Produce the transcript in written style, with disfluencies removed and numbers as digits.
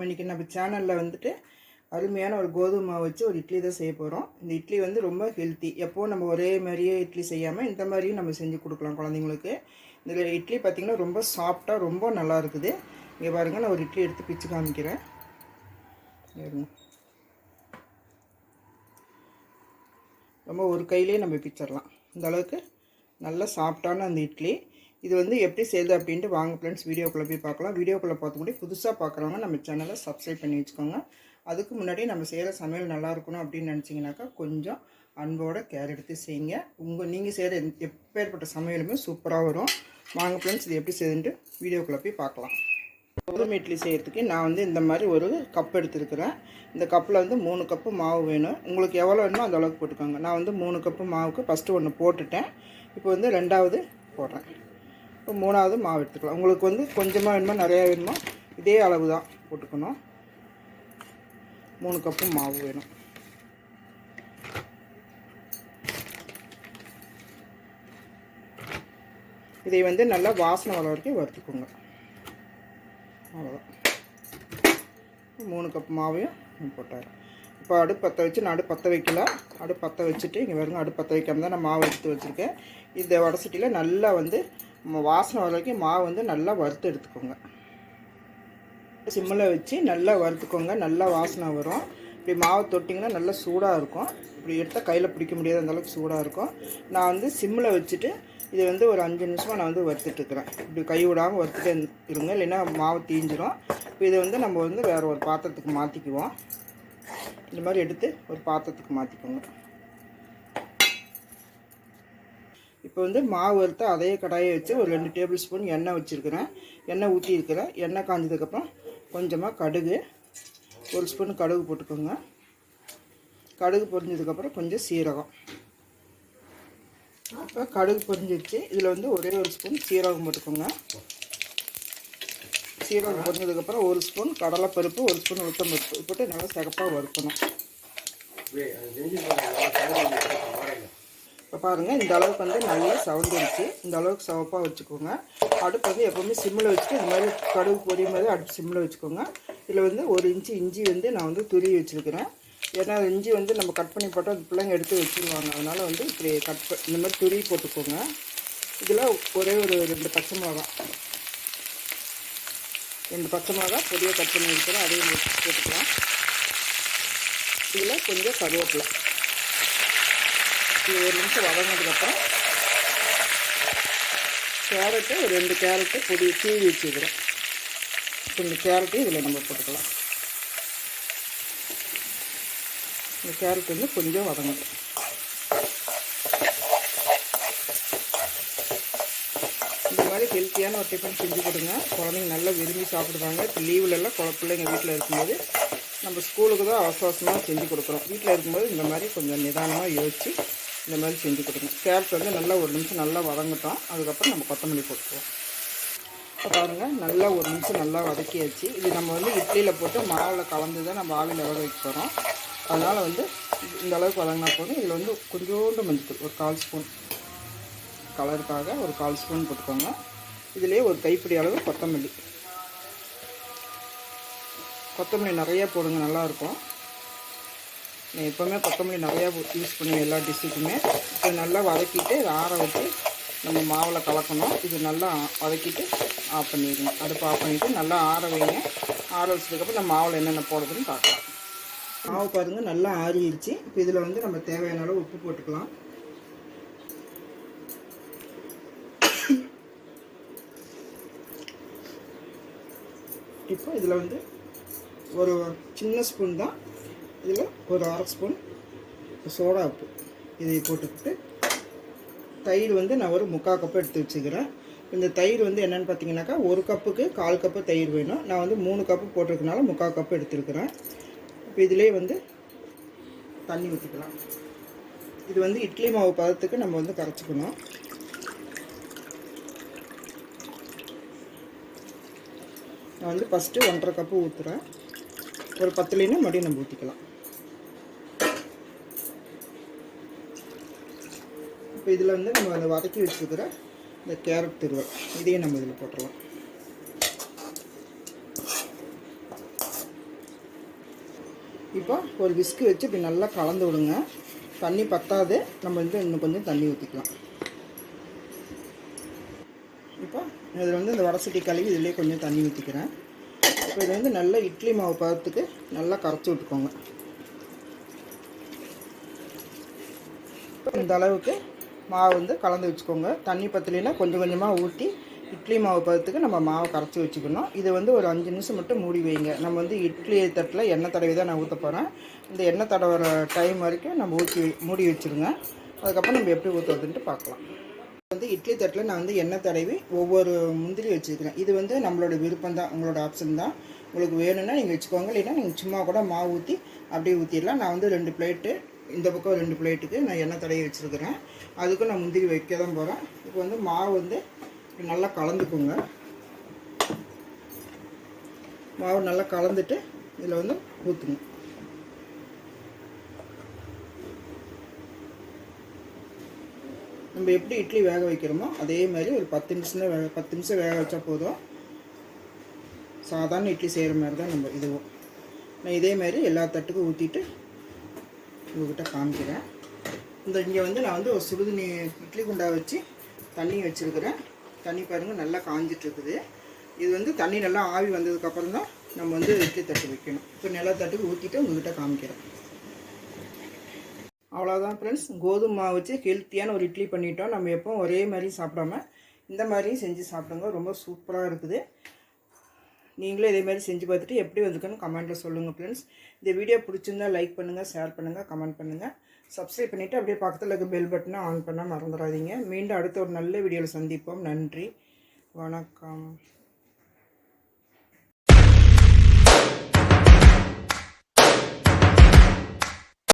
இன்றைக்கி நம்ம சேனலில் வந்துட்டு அருமையான ஒரு கோதுமை மாவு வச்சு ஒரு இட்லி தான் செய்ய போகிறோம். இந்த இட்லி வந்து ரொம்ப ஹெல்த்தி. எப்போது நம்ம ஒரே மாதிரியே இட்லி செய்யாமல் இந்த மாதிரியும் நம்ம செஞ்சு கொடுக்கலாம் குழந்தைங்களுக்கு. இந்த இட்லி பார்த்திங்கன்னா ரொம்ப சாஃப்டாக ரொம்ப நல்லா இருக்குது. இங்கே பாருங்கள், நான் ஒரு இட்லி எடுத்து பிச்சு காமிக்கிறேன். ரொம்ப ஒரு கையிலே நம்ம பிச்சிடலாம். இந்த அளவுக்கு நல்ல சாஃப்டான அந்த இட்லி. இது வந்து எப்படி செய்யுது அப்படின்ட்டு வாங்க ஃப்ரெண்ட்ஸ் வீடியோக்குள்ளே போய் பார்க்கலாம். வீடியோக்குள்ளே பார்த்துக்கூட புதுசாக பார்க்குறவங்க நம்ம சேனலை சப்ஸ்கிரைப் பண்ணி வச்சுக்கோங்க. அதுக்கு முன்னாடி நம்ம செய்கிற சமையல் நல்லா இருக்கணும் அப்படின்னு நினச்சிங்கனாக்கா கொஞ்சம் அன்போட கேர் எடுத்து செய்யுங்க. நீங்கள் செய்கிற எப்பேற்பட்ட சமையலுமே சூப்பராக வரும். வாங்க ஃப்ரெண்ட்ஸ் இது எப்படி செய்யுதுன்ட்டு வீடியோக்குள்ளே போய் பார்க்கலாம். கோதுமை இட்லி செய்கிறதுக்கு நான் வந்து இந்த மாதிரி ஒரு கப் எடுத்துருக்கிறேன். இந்த கப்பில் வந்து 3 கப்பு மாவு வேணும். உங்களுக்கு எவ்வளோ வேணுமோ அந்த அளவுக்கு போட்டுக்கோங்க. நான் வந்து 3 கப்பு மாவுக்கு ஃபஸ்ட்டு ஒன்று போட்டுட்டேன். இப்போ வந்து 2வது போடுறேன். இப்போ 3வது மாவு எடுத்துக்கலாம். உங்களுக்கு வந்து கொஞ்சமாக வேணுமா நிறையா வேணுமா இதே அளவு தான் போட்டுக்கணும். 3 கப்பு மாவு வேணும். இதை வந்து நல்லா வாசனை வர வரைக்கும் வறுத்துக்கோங்க. அவ்வளோதான். 3 கப்பு மாவையும் போட்டார். இப்போ அடுப்பு பற்ற வச்சு நான் அடுப்பு பற்ற வைக்கல. அடுப்பு பற்ற வச்சுட்டு இங்கே வருங்க, அடுப்பு பற்ற வைக்காம தான் நான் மாவு எடுத்து வச்சுருக்கேன். இந்த வடசட்டியில் நல்லா வந்து வாசனை வர வரைக்கும் மாவு வந்து நல்லா வறுத்து எடுத்துக்கோங்க. சிம்மில் வச்சு நல்லா வறுத்துக்கோங்க. நல்லா வாசனை வரும். இப்படி மாவு தொட்டிங்கன்னா நல்லா சூடாக இருக்கும். இப்படி எடுத்தால் கையில் பிடிக்க முடியாத அந்தளவுக்கு சூடாக இருக்கும். நான் வந்து சிம்மில் வச்சுட்டு இது வந்து ஒரு 5 நிமிஷமாக நான் வந்து வறுத்துட்ருக்குறேன். இப்படி கை விடாமல் வறுத்துட்டே இருங்க, இல்லைன்னா மாவு தீஞ்சிரும். இப்போ இதை வந்து நம்ம வந்து வேறு ஒரு பாத்திரத்துக்கு மாற்றிக்குவோம். இந்த மாதிரி எடுத்து ஒரு பாத்திரத்துக்கு மாற்றிக்கோங்க. இப்போ வந்து மாவு வறுத்து அதே கடாயை வச்சு ஒரு 2 டேபிள் ஸ்பூன் எண்ணெய் வச்சுருக்கிறேன். எண்ணெய் ஊற்றிருக்கிறேன். எண்ணெய் காஞ்சதுக்கப்புறம் கொஞ்சமாக கடுகு, 1 ஸ்பூன் கடுகு போட்டுக்கோங்க. கடுகு பொரிஞ்சதுக்கப்புறம் கொஞ்சம் சீரகம். இப்போ கடுகு பொரிஞ்சிடுச்சு. இதில் வந்து ஒரே 1 ஸ்பூன் சீரகம் போட்டுக்கோங்க. சீரகம் பொரிஞ்சதுக்கப்புறம் 1 ஸ்பூன் கடலைப்பருப்பு, 1 ஸ்பூன் உளுத்தம்பருப்பு போட்டு நல்லா சிகப்பாக வறுக்கணும். இப்போ பாருங்கள், இந்த அளவுக்கு வந்து நல்லா சவுந்துருச்சு. இந்த அளவுக்கு சிவப்பாக வச்சுக்கோங்க. அடுப்பு வந்து எப்போவுமே சிம்மில் வச்சுட்டு இந்த மாதிரி கடுகு பொரியும் போது அடுப்பு சிம்மில் வச்சுக்கோங்க. இதில் வந்து 1 இன்ச்சு இஞ்சி வந்து நான் வந்து துருவி வச்சுருக்கிறேன். ஏன்னா இஞ்சி வந்து நம்ம கட் பண்ணி போட்டால் அது பிள்ளைங்க எடுத்து வச்சுருவாங்க. அதனால் வந்து இப்படி இந்த மாதிரி துருவி போட்டுக்கோங்க. இதில் ஒரே ஒரு 2 பச்சை மிளகா, 2 பச்சை மிளகா பொடியாக கட் பண்ணி வைக்கிறோம். அதையும் போட்டுக்கலாம். இதில் கொஞ்சம் கருவேப்பிலை. இது 1 நிமிஷம் வதங்கினதுக்கப்புறம் கேரட்டு, ஒரு 2 கேரட்டு பொடி சீவி வச்சுக்கிறேன். இந்த கேரட்டையும் இதில் நம்ம போட்டுக்கலாம். இந்த கேரட் வந்து கொஞ்சம் வதங்கட்டும். இந்த மாதிரி ஹெல்த்தியான ஒரு டிஃபன் செஞ்சு கொடுங்க. குழந்தைங்க நல்லா விரும்பி சாப்பிடுவாங்க. இப்போ லீவுலெல்லாம் பிள்ளைங்க வீட்டில் இருக்கும்போது நம்ம ஸ்கூலுக்கு தான் அவசரமாக செஞ்சு கொடுக்குறோம். வீட்டில் இருக்கும்போது இந்த மாதிரி கொஞ்சம் நிதானமாக யோசித்து இந்த மாதிரி செஞ்சு கொடுங்க. கேரட் வந்து நல்லா 1 நிமிஷம் நல்லா வதங்கட்டும். அதுக்கப்புறம் நம்ம கொத்தமல்லி போட்டுக்குவோம். இப்போ பாருங்கள், நல்லா 1 நிமிஷம் நல்லா வதக்கியாச்சு. இது நம்ம வந்து இட்லியில் போட்டு மாவில் கலந்து தான் நம்ம ஆவியில் வேக வைக்க போகிறோம். அதனால் வந்து இந்த அளவுக்கு வதங்கினா போதும். இதில் வந்து கொஞ்சோண்டு மஞ்சள் ஒரு 1/4 ஸ்பூன் கலருக்காக ஒரு 1/4 ஸ்பூன் போட்டுக்கோங்க. இதிலே ஒரு கைப்பிடி அளவு கொத்தமல்லி. கொத்தமல்லி நிறையா போடுங்க, நல்லாயிருக்கும். நான் எப்போவுமே கொத்தமல்லி நிறையா யூஸ் பண்ணுவேன் எல்லா டிஷ்ஷுக்குமே. இப்போ நல்லா வதக்கிட்டு இதை ஆற வச்சு நம்ம மாவில் கலக்கணும். இது நல்லா வதக்கிட்டு ஆஃப் பண்ணிடுங்க. அடுப்பு ஆஃப் பண்ணிவிட்டு நல்லா ஆற வைங்க. ஆற வச்சதுக்கப்புறம் நம்ம மாவில் என்னென்ன போடுறதுன்னு பார்க்கலாம். மாவு பாருங்கள் நல்லா ஆறிடுச்சு. இப்போ இதில் வந்து நம்ம தேவையான அளவு உப்பு போட்டுக்கலாம். இப்போ இதில் வந்து ஒரு சின்ன ஸ்பூன் தான், இதில் ஒரு 1/2 ஸ்பூன் சோடா உப்பு இதை போட்டுக்கிட்டு தயிர் வந்து நான் ஒரு 3/4 கப்பு எடுத்து வச்சுக்கிறேன். இந்த தயிர் வந்து என்னென்னு பார்த்தீங்கன்னாக்கா 1 கப்புக்கு 1/4 கப்பு தயிர் வேணும். நான் வந்து 3 கப்பு போட்டிருக்கனால 3/4 கப்பு எடுத்துருக்கிறேன். இப்போ இதிலே வந்து தண்ணி ஊற்றிக்கலாம். இது வந்து இட்லி மாவு பதத்துக்கு நம்ம வந்து கரைச்சிக்கணும். நான் வந்து ஃபஸ்ட்டு 1/2 கப்பு ஊற்றுறேன். ஒரு 10 மறுபடியும் நம்ம ஊற்றிக்கலாம். இப்போ இதில் வந்து நம்ம அந்த வதக்கி வச்சுருக்கிற இந்த கேரட் துருவல் இதையும் நம்ம இதில் போட்டுடலாம். இப்போ ஒரு விஸ்கு வச்சு இப்படி நல்லா கலந்து விடுங்க. தண்ணி பத்தாது, நம்ம வந்து இன்னும் கொஞ்சம் தண்ணி ஊற்றிக்கலாம். இப்போ இதில் வந்து இந்த வடசட்டி கழுவி இதிலே கொஞ்சம் தண்ணி ஊற்றிக்கிறேன். இப்போ இது வந்து நல்லா இட்லி மாவு பதத்துக்கு நல்லா கரைச்சி விட்டுக்கோங்க. இப்போ இந்த அளவுக்கு மாவு வந்து கலந்து வச்சுக்கோங்க. தண்ணி பத்தலைன்னா கொஞ்சம் கொஞ்சமாக ஊற்றி இட்லி மாவு பதத்துக்கு நம்ம மாவை கரைச்சி வச்சுக்கணும். இது வந்து ஒரு 5 நிமிஷம் மட்டும் மூடி வைங்க. நம்ம வந்து இட்லி தட்டில் எண்ணெய் தடவி தான் நான் ஊற்ற போகிறேன். இந்த எண்ணெய் தடவுற டைம் வரைக்கும் நம்ம மூடி வச்சுருங்க. அதுக்கப்புறம் நம்ம எப்படி ஊற்றுறதுன்ட்டு பார்க்கலாம். வந்து இட்லி தட்டில் நான் வந்து எண்ணெய் தடவி ஒவ்வொரு முந்திரி வச்சுருக்கிறேன். இது வந்து நம்மளோட விருப்பம் தான், உங்களோட ஆப்ஷன் தான். உங்களுக்கு வேணும்னா நீங்கள் வச்சுக்கோங்க, இல்லைன்னா நீங்கள் சும்மா கூட மாவு ஊற்றி அப்படியே ஊற்றிடலாம். நான் வந்து 2 பிளேட்டு, இந்த பக்கம் 2 பிளேட்டுக்கு நான் எண்ணெய் தடவி வச்சுருக்கிறேன். அதுக்கும் நான் முந்திரி வைக்க தான் போகிறேன். இப்போ வந்து மாவு வந்து நல்லா கலந்துக்குங்க. மாவு நல்லா கலந்துட்டு இதில் வந்து ஊற்றுங்க. நம்ம எப்படி இட்லி வேக வைக்கிறோமோ அதே மாதிரி ஒரு 10 நிமிஷம் வேக வச்சா போதும். சாதாரண இட்லி செய்கிற மாதிரி தான் நம்ம இதுவும். நான் இதே மாதிரி எல்லா தட்டுக்கும் ஊற்றிட்டு உங்கள்கிட்ட காமிக்கிறேன். இங்கே வந்து நான் வந்து ஒரு சுடுதண்ணி இட்லி குண்டா வச்சு தண்ணி வச்சுருக்கிறேன். தண்ணி பாருங்கள் நல்லா காஞ்சிட்ருக்குது. இது வந்து தண்ணி நல்லா ஆவி வந்ததுக்கப்புறம் தான் நம்ம வந்து இட்லி தட்டு வைக்கணும். இப்போ நிலா தட்டுக்கு ஊற்றிட்டு உங்கள்கிட்ட காமிக்கிறேன். அவ்வளோதான் ஃப்ரெண்ட்ஸ், கோதுமை மாவு வச்சு ஹெல்த்தியான ஒரு இட்லி பண்ணிட்டோம். நம்ம எப்போவும் ஒரே மாதிரி சாப்பிடாம இந்த மாதிரியும் செஞ்சு சாப்பிடுங்க. ரொம்ப சூப்பராக இருக்குது. நீங்களே இதே மாதிரி செஞ்சு பார்த்துட்டு எப்படி வந்துருக்குன்னு கமெண்ட்டில் சொல்லுங்கள் ஃப்ரெண்ட்ஸ். இந்த வீடியோ பிடிச்சிருந்தால் லைக் பண்ணுங்கள், ஷேர் பண்ணுங்கள், கமெண்ட் பண்ணுங்கள். சப்ஸ்கிரைப் பண்ணிவிட்டு அப்படியே பக்கத்தில் இருக்க பெல் பட்டனை ஆன் பண்ணால் மறந்துடாதீங்க. மீண்டும் அடுத்த ஒரு நல்ல வீடியோவில் சந்திப்போம். நன்றி, வணக்கம்.